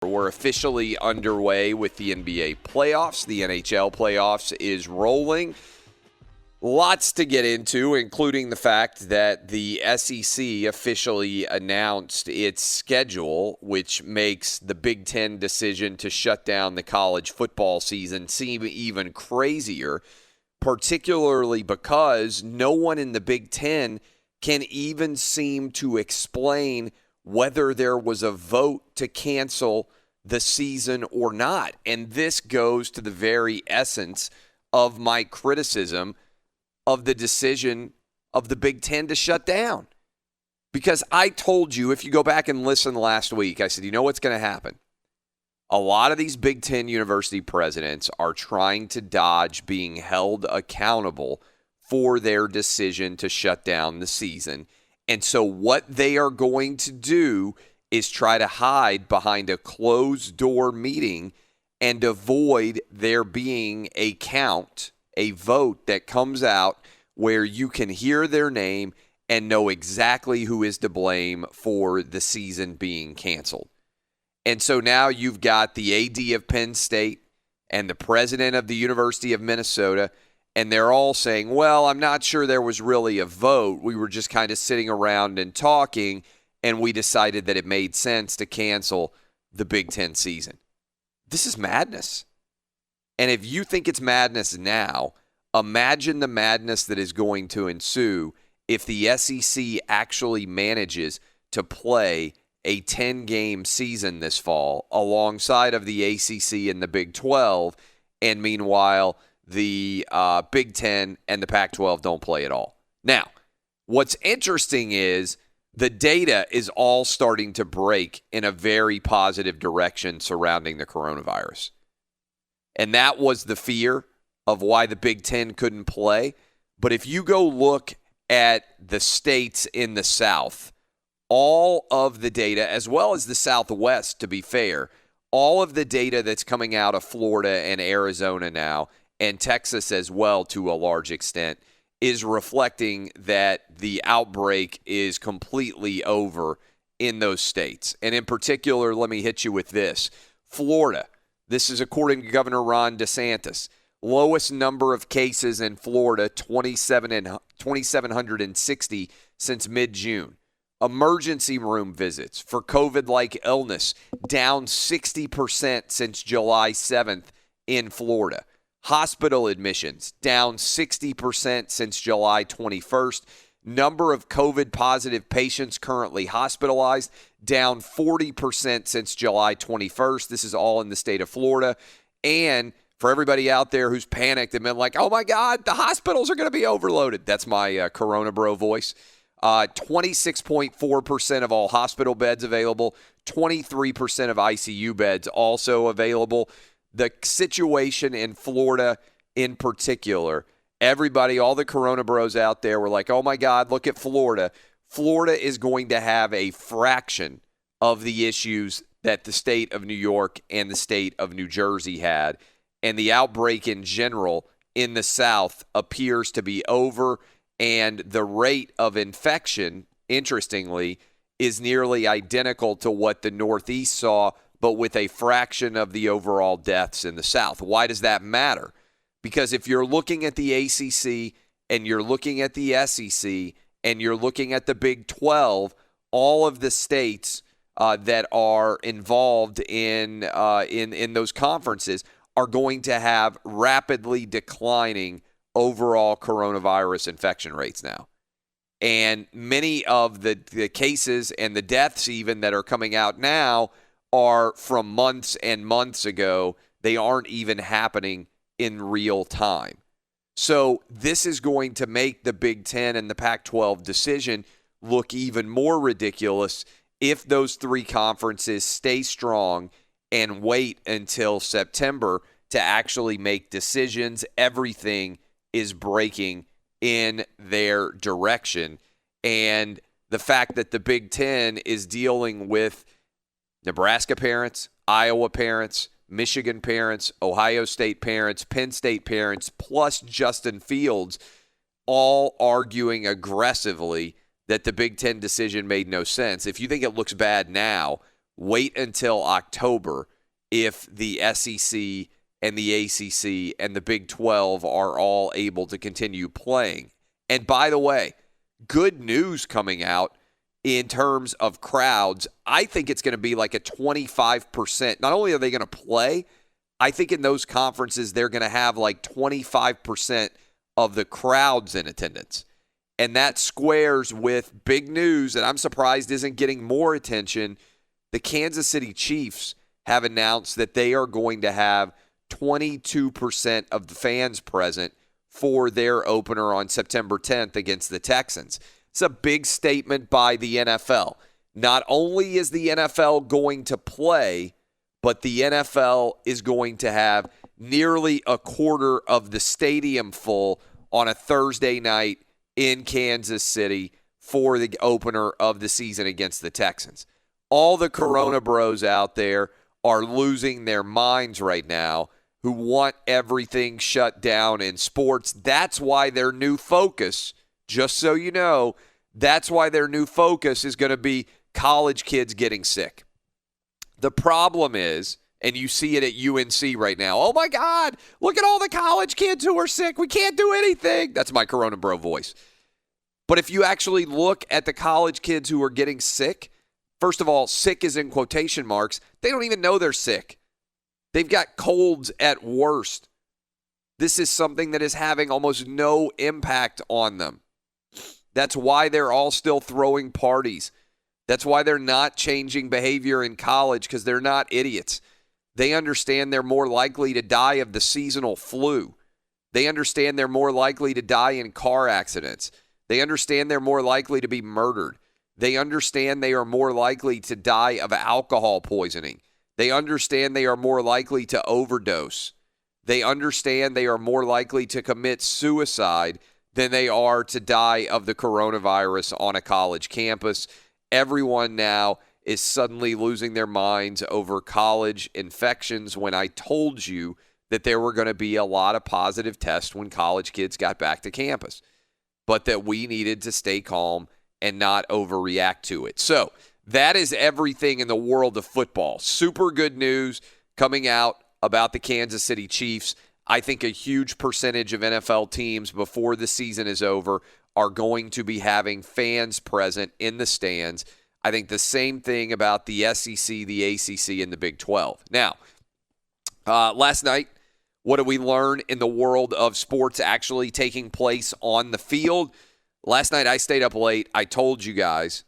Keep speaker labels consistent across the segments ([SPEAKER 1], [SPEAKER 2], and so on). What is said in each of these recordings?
[SPEAKER 1] We're officially underway with the NBA playoffs. The NHL playoffs is rolling. Lots to get into, including the fact that the SEC officially announced its schedule, which makes the Big Ten decision to shut down the college football season seem even crazier, particularly because no one in the Big Ten can even seem to explain whether there was a vote to cancel the season or not. And this goes to the very essence of my criticism of the decision of the Big Ten to shut down. Because I told you, if you go back and listen last week, I said, you know what's going to happen? A lot of these Big Ten university presidents are trying to dodge being held accountable for their decision to shut down the season. And so what they are going to do is try to hide behind a closed-door meeting and avoid there being a vote that comes out where you can hear their name and know exactly who is to blame for the season being canceled. And so now you've got the AD of Penn State and the president of the University of Minnesota, and they're all saying, well, I'm not sure there was really a vote. We were just kind of sitting around and talking, and we decided that it made sense to cancel the Big Ten season. This is madness. And if you think it's madness now, imagine the madness that is going to ensue if the SEC actually manages to play a 10-game season this fall alongside of the ACC and the Big 12, and meanwhile, the Big 10 and the Pac-12 don't play at all. Now, what's interesting is the data is all starting to break in a very positive direction surrounding the coronavirus. And that was the fear of why the Big Ten couldn't play. But if you go look at the states in the South, all of the data, as well as the Southwest, to be fair, all of the data that's coming out of Florida and Arizona now, and Texas as well to a large extent, is reflecting that the outbreak is completely over in those states. And in particular, let me hit you with this. Florida, this is according to Governor Ron DeSantis, lowest number of cases in Florida, 2,760 since mid-June. Emergency room visits for COVID-like illness down 60% since July 7th in Florida. Hospital admissions down 60% since July 21st. Number of COVID-positive patients currently hospitalized down 40% since July 21st. This is all in the state of Florida. And for everybody out there who's panicked and been like, oh my God, the hospitals are going to be overloaded. That's my Corona Bro voice. 26.4% of all hospital beds available. 23% of ICU beds also available. The situation in Florida in particular, everybody, all the Corona Bros out there were like, oh my God, look at Florida. Florida is going to have a fraction of the issues that the state of New York and the state of New Jersey had. And the outbreak in general in the South appears to be over. And the rate of infection, interestingly, is nearly identical to what the Northeast saw, but with a fraction of the overall deaths in the South. Why does that matter? Because if you're looking at the ACC and you're looking at the SEC and you're looking at the Big 12, all of the states that are involved in those conferences are going to have rapidly declining overall coronavirus infection rates now. And many of the cases and the deaths even that are coming out now are from months and months ago. They aren't even happening in real time. So this is going to make the Big Ten and the Pac-12 decision look even more ridiculous if those three conferences stay strong and wait until September to actually make decisions. Everything is breaking in their direction. And the fact that the Big Ten is dealing with Nebraska parents, Iowa parents, Michigan parents, Ohio State parents, Penn State parents, plus Justin Fields, all arguing aggressively that the Big Ten decision made no sense. If you think it looks bad now, wait until October if the SEC and the ACC and the Big 12 are all able to continue playing. And by the way, good news coming out in terms of crowds. I think it's going to be like a 25%. Not only are they going to play, I think in those conferences they're going to have like 25% of the crowds in attendance. And that squares with big news that I'm surprised isn't getting more attention. The Kansas City Chiefs have announced that they are going to have 22% of the fans present for their opener on September 10th against the Texans. It's a big statement by the NFL. Not only is the NFL going to play, but the NFL is going to have nearly a quarter of the stadium full on a Thursday night in Kansas City for the opener of the season against the Texans. All the Corona bros out there are losing their minds right now who want everything shut down in sports. That's why their new focus, just so you know, that's why their new focus is going to be college kids getting sick. The problem is, and you see it at UNC right now, oh my God, look at all the college kids who are sick. We can't do anything. That's my Corona bro voice. But if you actually look at the college kids who are getting sick, first of all, sick is in quotation marks. They don't even know they're sick. They've got colds at worst. This is something that is having almost no impact on them. That's why they're all still throwing parties. That's why they're not changing behavior in college, because they're not idiots. They understand they're more likely to die of the seasonal flu. They understand they're more likely to die in car accidents. They understand they're more likely to be murdered. They understand they are more likely to die of alcohol poisoning. They understand they are more likely to overdose. They understand they are more likely to commit suicide than they are to die of the coronavirus on a college campus. Everyone now is suddenly losing their minds over college infections when I told you that there were going to be a lot of positive tests when college kids got back to campus, but that we needed to stay calm and not overreact to it. So that is everything in the world of football. Super good news coming out about the Kansas City Chiefs. I think a huge percentage of NFL teams before the season is over are going to be having fans present in the stands. I think the same thing about the SEC, the ACC, and the Big 12. Now, last night, what did we learn in the world of sports actually taking place on the field? Last night, I stayed up late. I told you guys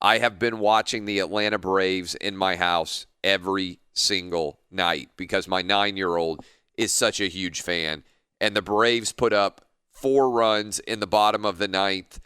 [SPEAKER 1] I have been watching the Atlanta Braves in my house every single night because my 9-year-old is such a huge fan. And the Braves put up 4 runs in the bottom of the 9th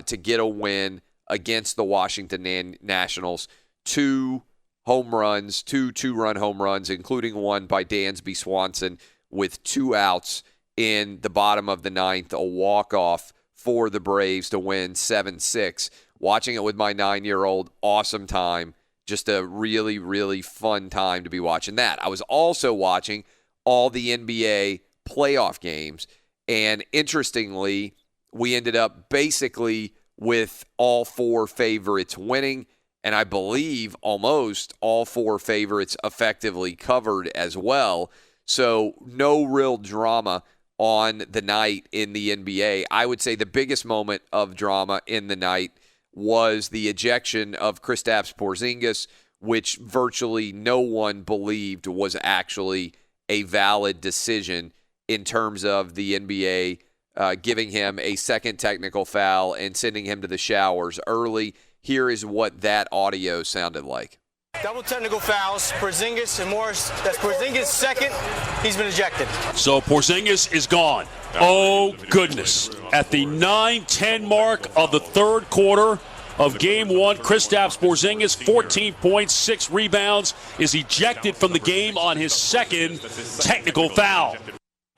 [SPEAKER 1] to get a win against the Washington Nationals. 2 home runs, 2 2-run home runs, including one by Dansby Swanson with 2 outs in the bottom of the 9th, a walk-off for the Braves to win 7-6. Watching it with my 9-year-old, awesome time. Just a really, really fun time to be watching that. I was also watching all the NBA playoff games, and interestingly, we ended up basically with all 4 favorites winning, and I believe almost all 4 favorites effectively covered as well. So no real drama on the night in the NBA. I would say the biggest moment of drama in the night was the ejection of Kristaps Porzingis, which virtually no one believed was actually a valid decision in terms of the NBA giving him a second technical foul and sending him to the showers early. Here is what that audio sounded like.
[SPEAKER 2] Double technical fouls, Porzingis and Morris. That's Porzingis' second. He's been ejected.
[SPEAKER 3] So Porzingis is gone. Oh, goodness. At the 9-10 mark of the third quarter of Game 1, Kristaps Porzingis, 14 points, 6 rebounds, is ejected from the game on his second technical foul.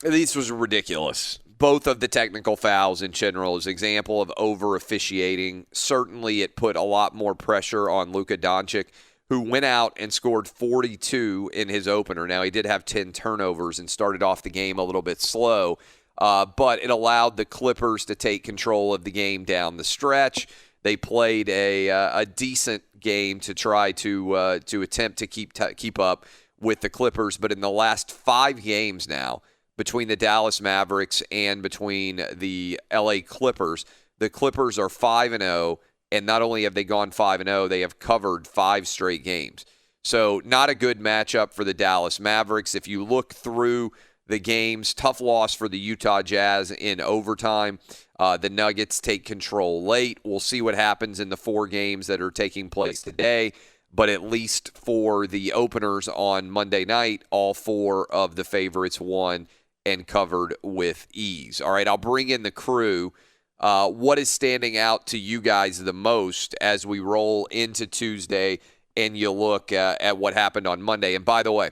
[SPEAKER 1] This was ridiculous. Both of the technical fouls in general is an example of over-officiating. Certainly it put a lot more pressure on Luka Doncic, who went out and scored 42 in his opener. Now, he did have 10 turnovers and started off the game a little bit slow, but it allowed the Clippers to take control of the game down the stretch. They played a decent game to try to attempt to keep up with the Clippers, but in the last 5 games now, between the Dallas Mavericks and between the LA Clippers, the Clippers are 5-0, and not only have they gone 5-0, they have covered 5 straight games. So not a good matchup for the Dallas Mavericks. If you look through the games, tough loss for the Utah Jazz in overtime. The Nuggets take control late. We'll see what happens in the 4 games that are taking place today. But at least for the openers on Monday night, all 4 of the favorites won and covered with ease. All right, I'll bring in the crew. What is standing out to you guys the most as we roll into Tuesday and you look at what happened on Monday? And by the way,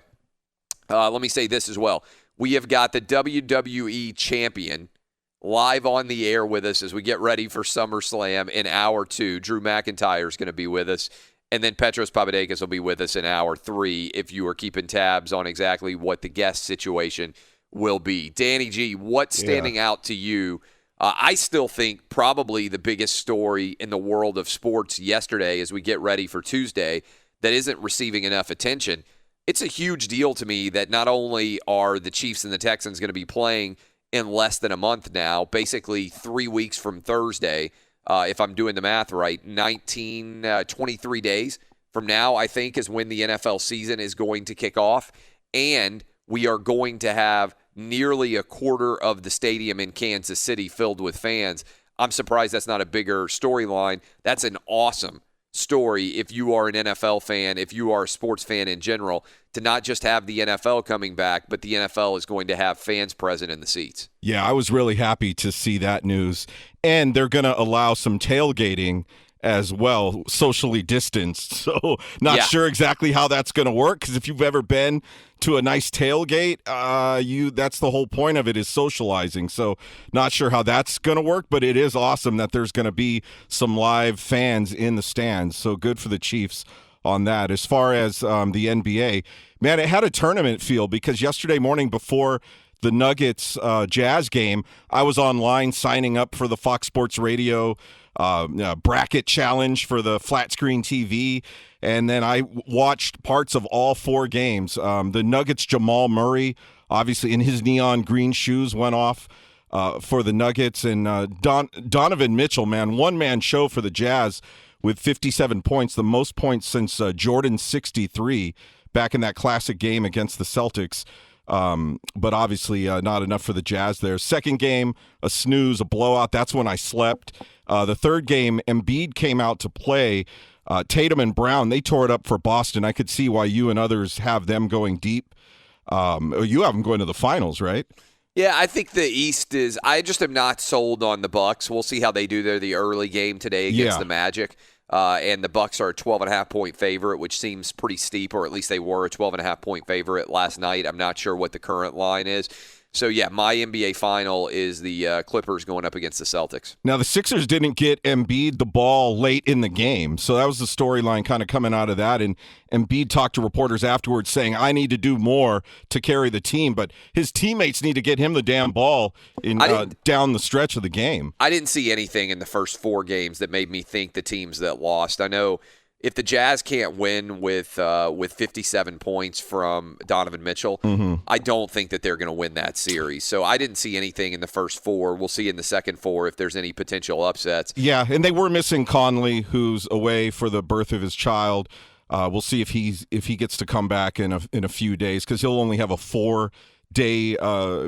[SPEAKER 1] let me say this as well. We have got the WWE champion live on the air with us as we get ready for SummerSlam in hour 2. Drew McIntyre is going to be with us. And then Petros Papadakis will be with us in hour 3 if you are keeping tabs on exactly what the guest situation will be. Danny G, what's standing out to you? I still think probably the biggest story in the world of sports yesterday as we get ready for Tuesday that isn't receiving enough attention. It's a huge deal to me that not only are the Chiefs and the Texans going to be playing in less than a month now, basically 3 weeks from Thursday, if I'm doing the math right, 23 days from now, I think, is when the NFL season is going to kick off. And we are going to have nearly a quarter of the stadium in Kansas City filled with fans. I'm surprised that's not a bigger storyline. That's an awesome story if you are an NFL fan, if you are a sports fan in general, to not just have the NFL coming back, but the NFL is going to have fans present in the seats.
[SPEAKER 4] Yeah, I was really happy to see that news. And they're going to allow some tailgating as well, socially distanced. So not sure exactly how that's going to work, because if you've ever been to a nice tailgate, that's the whole point of it, is socializing. So not sure how that's going to work, but it is awesome that there's going to be some live fans in the stands. So good for the Chiefs on that. As far as the NBA, man, it had a tournament feel, because yesterday morning before the Nuggets Jazz game, I was online signing up for the Fox Sports Radio bracket challenge for the flat screen TV, and then I watched parts of all 4 games. The Nuggets' Jamal Murray, obviously in his neon green shoes, went off for the Nuggets, and Donovan Mitchell, man, one-man show for the Jazz with 57 points, the most points since Jordan's 63 back in that classic game against the Celtics. But obviously not enough for the Jazz there. Second game, a snooze, a blowout. That's when I slept. The third game, Embiid came out to play. Tatum and Brown, they tore it up for Boston. I could see why you and others have them going deep. You have them going to the finals, right?
[SPEAKER 1] Yeah, I think the East is – I just am not sold on the Bucks. We'll see how they do there the early game today against the Magic. And the Bucks are a 12.5-point favorite, which seems pretty steep, or at least they were a 12.5-point favorite last night. I'm not sure what the current line is. So, yeah, my NBA final is the Clippers going up against the Celtics.
[SPEAKER 4] Now, the Sixers didn't get Embiid the ball late in the game, so that was the storyline kind of coming out of that. And Embiid talked to reporters afterwards saying, I need to do more to carry the team, but his teammates need to get him the damn ball down the stretch of the game.
[SPEAKER 1] I didn't see anything in the first 4 games that made me think the teams that lost. I know if the Jazz can't win with 57 points from Donovan Mitchell, I don't think that they're going to win that series. So I didn't see anything in the first 4. We'll see in the second 4 if there's any potential upsets.
[SPEAKER 4] Yeah, and they were missing Conley, who's away for the birth of his child. We'll see if he gets to come back in a few days, because he'll only have a 4-day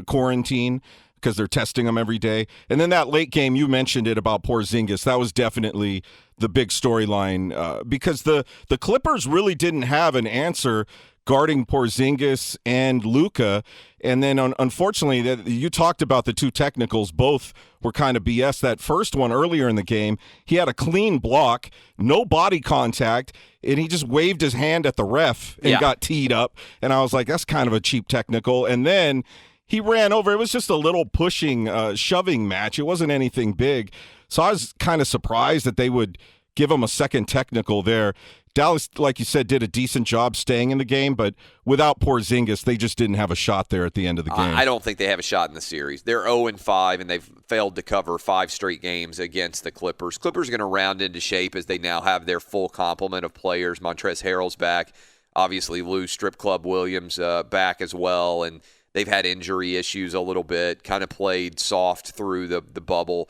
[SPEAKER 4] quarantine, because they're testing him every day. And then that late game, you mentioned it about Porzingis. That was definitely the big storyline, because the Clippers really didn't have an answer guarding Porzingis and Luka. And then, unfortunately, you talked about the 2 technicals. Both were kind of BS. That first one earlier in the game, he had a clean block, no body contact, and he just waved his hand at the ref and got teed up. And I was like, that's kind of a cheap technical. And then he ran over. It was just a little pushing, shoving match. It wasn't anything big. So I was kind of surprised that they would give him a second technical there. Dallas, like you said, did a decent job staying in the game, but without Porzingis, they just didn't have a shot there at the end of the game.
[SPEAKER 1] I don't think they have a shot in the series. They're 0-5, and they've failed to cover 5 straight games against the Clippers. Clippers are going to round into shape as they now have their full complement of players. Montrezl Harrell's back. Obviously, Lou Strip Club Williams back as well, and they've had injury issues a little bit, kind of played soft through the bubble.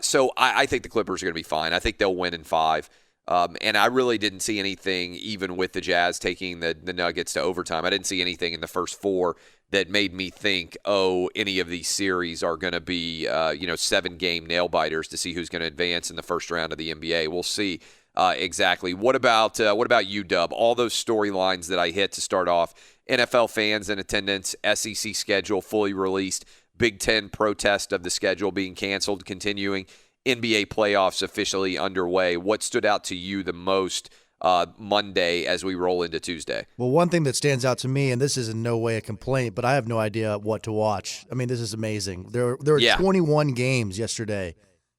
[SPEAKER 1] So I think the Clippers are going to be fine. I think they'll win in 5. And I really didn't see anything, even with the Jazz taking the Nuggets to overtime. I didn't see anything in the first 4 that made me think, any of these series are going to be, 7-game nail-biters to see who's going to advance in the first round of the NBA. We'll see exactly. What about you, Dub? All those storylines that I hit to start off, NFL fans in attendance, SEC schedule fully released, Big Ten protest of the schedule being canceled, continuing, NBA playoffs officially underway. What stood out to you the most Monday as we roll into Tuesday?
[SPEAKER 5] Well, one thing that stands out to me, and this is in no way a complaint, but I have no idea what to watch. I mean, this is amazing. There were 21 games yesterday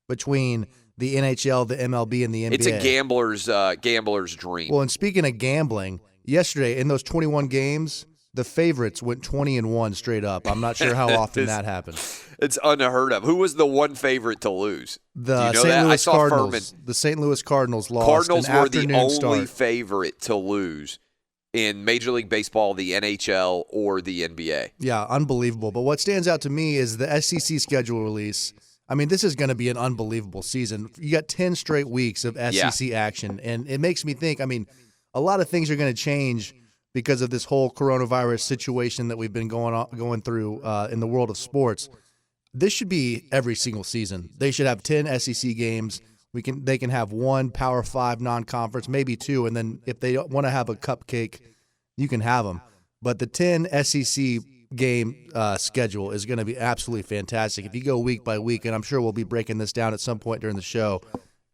[SPEAKER 5] between the NHL, the MLB, and the NBA.
[SPEAKER 1] It's a gambler's dream.
[SPEAKER 5] Well, and speaking of gambling, yesterday in those 21 games, the favorites went 20-1 straight up. I'm not sure how often that happens.
[SPEAKER 1] It's unheard of. Who was the one favorite to lose?
[SPEAKER 5] The St. Louis Cardinals. The St. Louis Cardinals lost.
[SPEAKER 1] Cardinals were the only
[SPEAKER 5] start.
[SPEAKER 1] favorite to lose in Major League Baseball, the NHL, or the NBA.
[SPEAKER 5] Yeah, unbelievable. But what stands out to me is the SEC schedule release. I mean, this is going to be an unbelievable season. You got 10 straight weeks of SEC action, and it makes me think, I mean, a lot of things are going to change because of this whole coronavirus situation that we've been going through in the world of sports. This should be every single season. They should have 10 SEC games. They can have 1 Power 5 non-conference, maybe 2, and then if they want to have a cupcake, you can have them. But the 10 SEC game schedule is going to be absolutely fantastic. If you go week by week, and I'm sure we'll be breaking this down at some point during the show,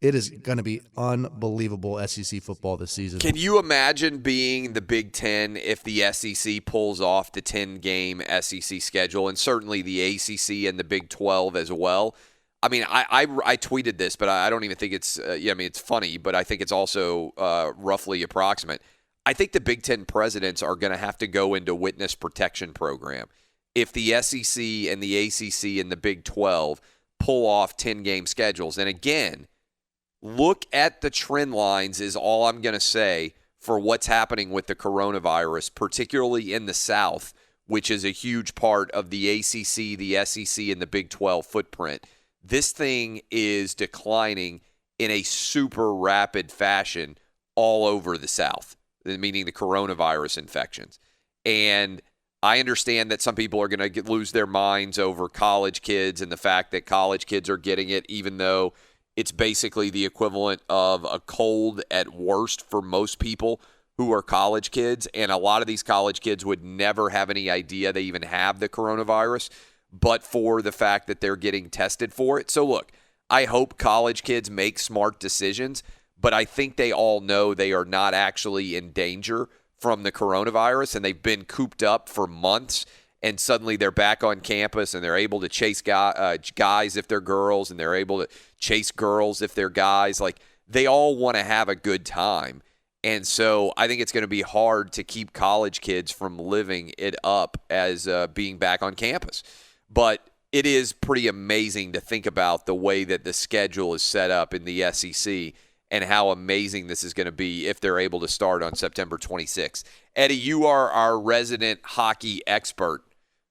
[SPEAKER 5] it is going to be unbelievable SEC football this season.
[SPEAKER 1] Can you imagine being the Big Ten if the SEC pulls off the 10-game SEC schedule, and certainly the ACC and the Big 12 as well? I mean, I tweeted this, but I don't even think it's it's funny, but I think it's also roughly approximate. I think the Big Ten presidents are going to have to go into witness protection program if the SEC and the ACC and the Big 12 pull off 10-game schedules. And again, look at the trend lines is all I'm going to say for what's happening with the coronavirus, particularly in the South, which is a huge part of the ACC, the SEC, and the Big 12 footprint. This thing is declining in a super rapid fashion all over the South, meaning the coronavirus infections. And I understand that some people are going to lose their minds over college kids and the fact that college kids are getting it, even though it's basically the equivalent of a cold at worst for most people who are college kids. And a lot of these college kids would never have any idea they even have the coronavirus, but for the fact that they're getting tested for it. So look, I hope college kids make smart decisions, but I think they all know they are not actually in danger from the coronavirus, and they've been cooped up for months. And suddenly they're back on campus and they're able to chase guys if they're girls, and they're able to chase girls if they're guys. Like, they all want to have a good time. And so I think it's going to be hard to keep college kids from living it up as being back on campus. But it is pretty amazing to think about the way that the schedule is set up in the SEC and how amazing this is going to be if they're able to start on September 26th. Eddie, you are our resident hockey expert.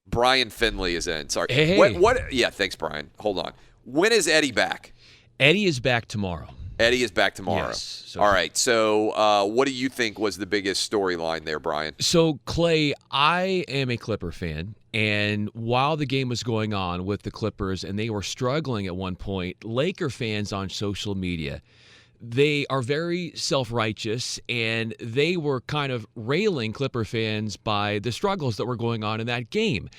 [SPEAKER 1] Brian Finley is in. Sorry.
[SPEAKER 6] Hey.
[SPEAKER 1] What? Yeah, thanks, Brian. Hold on. When is Eddie back?
[SPEAKER 6] Eddie is back tomorrow.
[SPEAKER 1] Eddie is back tomorrow.
[SPEAKER 6] Yes.
[SPEAKER 1] All right. So what do you think was the biggest storyline there, Brian?
[SPEAKER 6] So, Clay, I am a Clipper fan, and while the game was going on with the Clippers and they were struggling at one point, Laker fans on social media, they are very self-righteous, and they were kind of railing Clipper fans by the struggles that were going on in that game.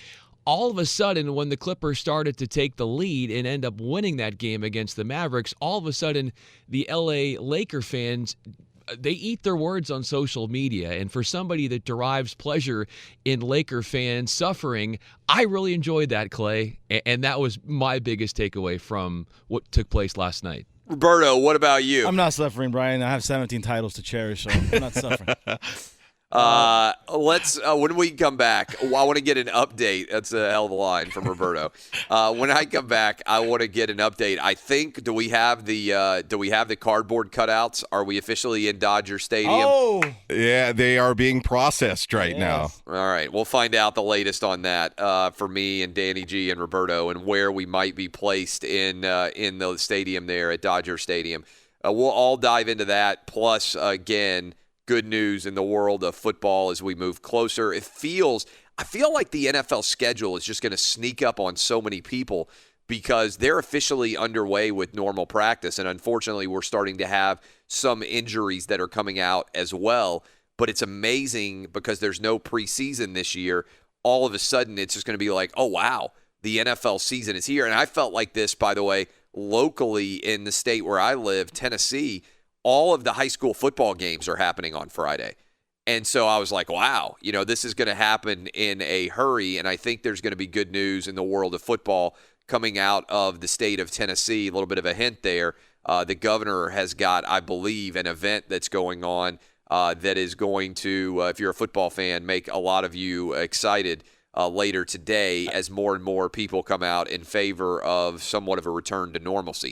[SPEAKER 6] All of a sudden, when the Clippers started to take the lead and end up winning that game against the Mavericks, all of a sudden, the LA Laker fans, they eat their words on social media. And for somebody that derives pleasure in Laker fans suffering, I really enjoyed that, Clay. And that was my biggest takeaway from what took place last night.
[SPEAKER 1] Roberto, what about you?
[SPEAKER 7] I'm not suffering, Brian. I have 17 titles to cherish, so I'm not suffering.
[SPEAKER 1] When we come back, I want to get an update. That's a hell of a line from Roberto. When I come back, I want to get an update. I think do we have the cardboard cutouts? Are we officially in Dodger Stadium?
[SPEAKER 7] Oh,
[SPEAKER 4] Yeah, they are being processed right now.
[SPEAKER 1] All right, we'll find out the latest on that for me and Danny G and Roberto, and where we might be placed in the stadium there at Dodger Stadium. We'll all dive into that. Plus, again, good news in the world of football as we move closer. I feel like the NFL schedule is just going to sneak up on so many people because they're officially underway with normal practice. And unfortunately, we're starting to have some injuries that are coming out as well. But it's amazing because there's no preseason this year. All of a sudden, it's just going to be like, oh, wow, the NFL season is here. And I felt like this, by the way, locally in the state where I live, Tennessee. All of the high school football games are happening on Friday. And so I was like, wow, this is going to happen in a hurry. And I think there's going to be good news in the world of football coming out of the state of Tennessee. A little bit of a hint there. The governor has got, I believe, an event that's going on that is going to, if you're a football fan, make a lot of you excited later today as more and more people come out in favor of somewhat of a return to normalcy.